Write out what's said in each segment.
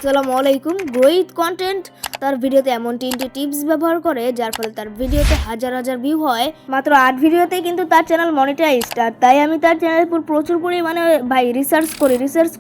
আসসালামু আলাইকুম। গ্রোইট কন্টেন্ট তার ভিডিওতে এমন 3টি টিপস ব্যবহার করে যার ফলে তার ভিডিওতে হাজার হাজার ভিউ হয় মাত্র 8 ভিডিওতে, কিন্তু তার চ্যানেল মনিটাইজড। আর তাই আমি তার চ্যানেলের উপর প্রচুর পরিমাণে রিসার্চ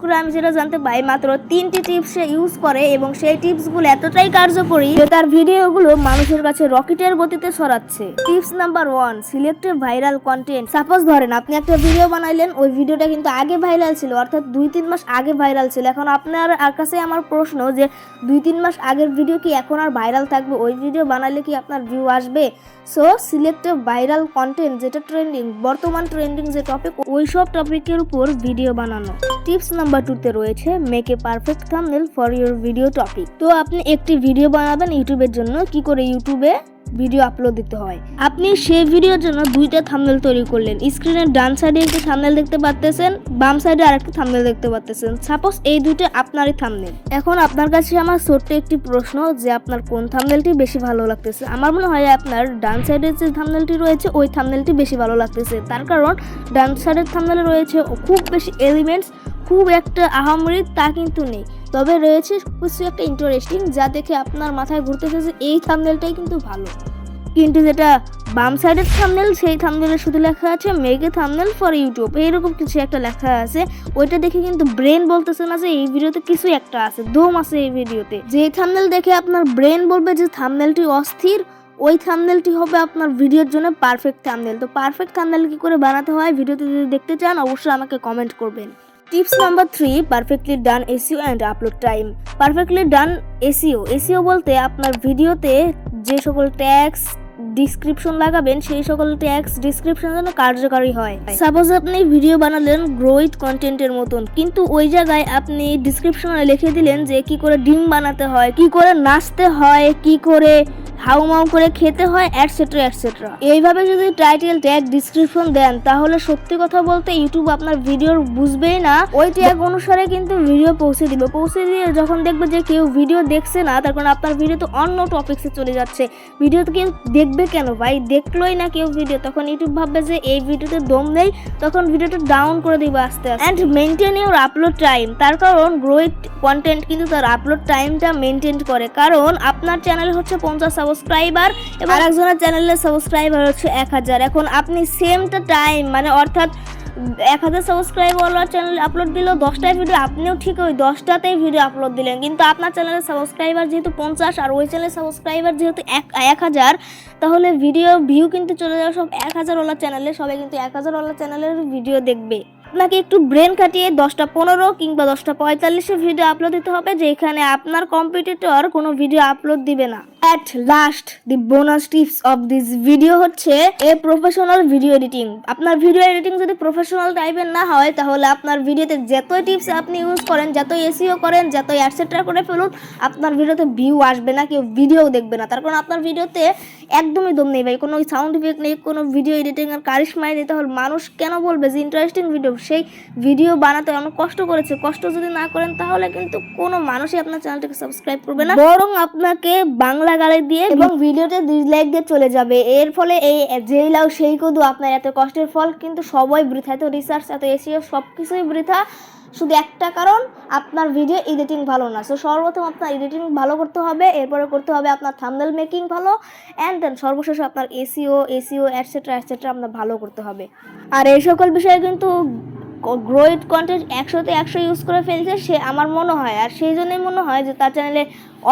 করে আমি যেটা জানতে পাই মাত্র 3টি টিপস সে ইউজ করে এবং সেই টিপসগুলো এতটাই কার্যকরী যে তার ভিডিওগুলো মানুষের কাছে রকেটের গতিতে ছড়াচ্ছে। Tips number 1, selective viral content. Suppose ধরেন আপনি একটা ভিডিও বানাইলেন, ওই ভিডিওটা কিন্তু আগে ভাইরাল ছিল, অর্থাৎ 2-3 মাস আগে ভাইরাল ছিল। এখন আপনার কাছে আমার প্রশ্ন যে 2-3 মাস আগের ভিডিও কি এখন আর ভাইরাল থাকবে? ওই ভিডিও বানালে কি আপনার ভিউ আসবে? সো সিলেক্টিভ ভাইরাল কন্টেন্ট, যেটা ট্রেন্ডিং, বর্তমান ট্রেন্ডিং যে টপিক, ওই সব টপিকের উপর ভিডিও বানানো। টিপস নাম্বার 2 রয়েছে make a perfect thumbnail for your video topic. তো আপনি একটি ভিডিও বানাবেন ইউটিউবের জন্য, কি করে ইউটিউবে ভিডিও আপলোড দিতে হয়। আপনি সেই ভিডিওর জন্য 2টা থাম্বনেল তৈরি করলেন। স্ক্রিনের ডান সাইডে একটি থাম্বনেল দেখতে পাচ্ছেন, বাম সাইডে আরেকটি থাম্বনেল দেখতে পাচ্ছেন। সাপোজ এই দুইটা আপনারই থাম্বনেল। এখন আপনার কাছে আমার ছোট্ট একটি প্রশ্ন যে আপনার কোন থাম্বনেলটি বেশি ভালো লাগতেছে? আমার মনে হয় আপনার ডান সাইডের যে থাম্বনেলটি রয়েছে ওই থাম্বনেলটি বেশি ভালো লাগতেছে। তার কারণ ডান সাইডের থাম্বনেলে রয়েছে খুব বেশি এলিমেন্টস, খুব একটা আহামরি তা কিন্তু নেই, তবে রয়েছে কিছু একটা ইন্টারেস্টিং যা দেখে আপনার মাথায় ঘুরতেছে যে এই থাম্বনেলটাই কিন্তু ভালো। কিন্তু যেটা বাম সাইডের থাম্বনেল, সেই থাম্বনেলে শুধু লেখা আছে make a thumbnail for YouTube, এইরকম কিছু একটা লেখা আছে। ওইটা দেখে কিন্তু ব্রেন বলতেছে না যে এই ভিডিওতে কিছু একটা আছে, দম আছে এই ভিডিওতে। যে থাম্বনেল দেখে আপনার ব্রেন বলবে যে থাম্বনেলটি অস্থির, ওই থাম্বনেলটি হবে আপনার ভিডিওর জন্য পারফেক্ট থাম্বনেল। তো পারফেক্ট থাম্বনেল কি করে বানাতে হয় ভিডিওতে যদি দেখতে চান অবশ্যই আমাকে কমেন্ট করবেন। Tips number 3, perfectly done SEO and upload time. Perfectly done SEO বলতে আপনার ভিডিওতে যে সকল ট্যাগস ডিসক্রিপশন লাগাবেন সেই সকল ট্যাগস ডিসক্রিপশন যেন কার্যকারী হয়। সাপোজ আপনি ভিডিও বানালেন গ্রোইট কন্টেন্টের মতন, কিন্তু ওই জায়গায় আপনি ডিসক্রিপশনে লিখে দিলেন যে কি করে ডিম বানাতে হয়, কি করে নাচতে হয়, কি করে হাউমাউ করে খেতে হয়, এটসেট্রা এটসেট্রা। এইভাবে যদি টাইটেল ট্যাগ ডিসক্রিপশন দেন তাহলে সত্যি কথা বলতে ইউটিউব আপনার ভিডিও বুঝবেই না, ওই ট্যাগ অনুসারে কিন্তু ভিডিও পৌঁছে দিয়ে যখন দেখবে যে কেউ ভিডিও দেখছে না, তার কারণ আপনার ভিডিও তো অন্য টপিকসে চলে যাচ্ছে, ভিডিও তো কেউ দেখবে কেন ভাই? দেখলোই না কেউ ভিডিও, তখন ইউটিউব ভাববে যে এই ভিডিওতে দম নেই, তখন ভিডিওটা ডাউন করে দিবে আস্তে আস্তে। And maintain your upload time. তার কারণ গ্রোইট কন্টেন্ট কিন্তু তার আপলোড টাইমটা মেনটেন করে, কারণ আপনার চ্যানেল হচ্ছে 50 সাবস্ক্রাইবার এবং আরেকজনের চ্যানেলের সাবস্ক্রাইবার হচ্ছে 1000। এখন আপনি সেমটা টাইম মানে অর্থাৎ 1000 সাবস্ক্রাইবার চ্যানেল আপলোড দিল 10টায় ভিডিও, আপনিও ঠিক ওই 10টাতেই ভিডিও আপলোড দিলেন, কিন্তু আপনার চ্যানেলের সাবস্ক্রাইবার যেহেতু 50 আর ওই চ্যানেলের সাবস্ক্রাইবার যেহেতু 1000, তাহলে ভিডিও ভিউ কিন্তু চলে যাবে সব 1000 ওয়ালা চ্যানেলে। সবাই কিন্তু 1000 ওয়ালা চ্যানেলের ভিডিও দেখবে। আপনাকে একটু ব্রেন খাটিয়ে 10:15 কিংবা 10:45 ভিডিও আপলোড দিতে হবে, যেখানে আপনার কম্পিটিটর কোনো ভিডিও আপলোড দিবে না। At last, the bonus tips of this video হচ্ছে এ প্রফেশনাল ভিডিও এডিটিং। আপনার ভিডিও এডিটিং যদি প্রফেশনাল টাইপের না হয় তাহলে আপনার ভিডিওতে যতই টিপস আপনি ইউজ করেন, যতই এসইও করেন, যতই এটসেট্রা করে ফেলুন, আপনার ভিডিওতে ভিউ আসবে না, কেউ ভিডিও দেখবে না। তার কারণ আপনার ভিডিওতে একদমই দম নেই ভাই, কোনো সাউন্ড ইফেক্ট নেই, কোনো ভিডিও এডিটিং এর কারিশমাই নেই। তাহলে মানুষ কেন বলবে যে ইন্টারেস্টিং ভিডিও? সেই ভিডিও বানাতে অনেক কষ্ট করেছে, কষ্ট যদি না করেন তাহলে কিন্তু কোনো মানুষই আপনার চ্যানেলটাকে সাবস্ক্রাইব করবে না, বরং আপনাকে বাংলা গালি দিয়ে এবং ভিডিওতে ডিসলাইক দিয়ে চলে যাবে। এর ফলে এই যেই লাউ সেই কদু, আপনার এত কষ্টের ফল কিন্তু সবাই বৃথা। এত রিসার্চ, এত এসইও সবকিছুই বৃথা, শুধু একটা কারণ আপনার ভিডিও এডিটিং ভালো না। সো সর্বপ্রথম আপনার এডিটিং ভালো করতে হবে, এরপরে করতে হবে আপনার থাম্বনেল মেকিং ভালো, অ্যান্ড দেন সর্বশেষে আপনার এসইও এটসেট্রা আপনার ভালো করতে হবে। আর এই সকল বিষয়ে কিন্তু গ্রোইট কন্টেন্ট 100তে 100 ইউজ করে ফেলছে সে, আমার মনে হয়। আর সেই জন্যই মনে হয় যে তার চ্যানেলে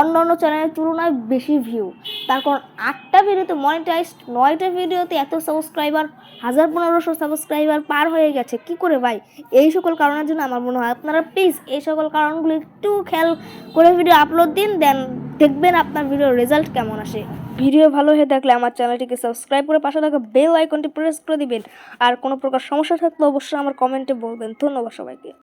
অন্য চ্যানেলের তুলনায় বেশি ভিউ। তার কারণ 8টা ভিডিওতে মনিটাইজড, 9টা ভিডিওতে এত সাবস্ক্রাইবার, 1500 সাবস্ক্রাইবার পার হয়ে গেছে। কি করে ভাই? এই সকল কারণের জন্য আমার মনে হয় আপনারা প্লিজ এই সকল কারণগুলো একটু খেয়াল করে ভিডিও আপলোড দিন, দেন দেখবেন আপনার ভিডিওর রেজাল্ট কেমন আসে। ভিডিও ভালো হয়ে থাকলে আমার চ্যানেলটিকে সাবস্ক্রাইব করে পাশে থাকা বেল আইকনটি প্রেস করে দিবেন। আর কোনো প্রকার সমস্যা থাকলে অবশ্যই আমার কমেন্টে বলবেন। ধন্যবাদ সবাইকে।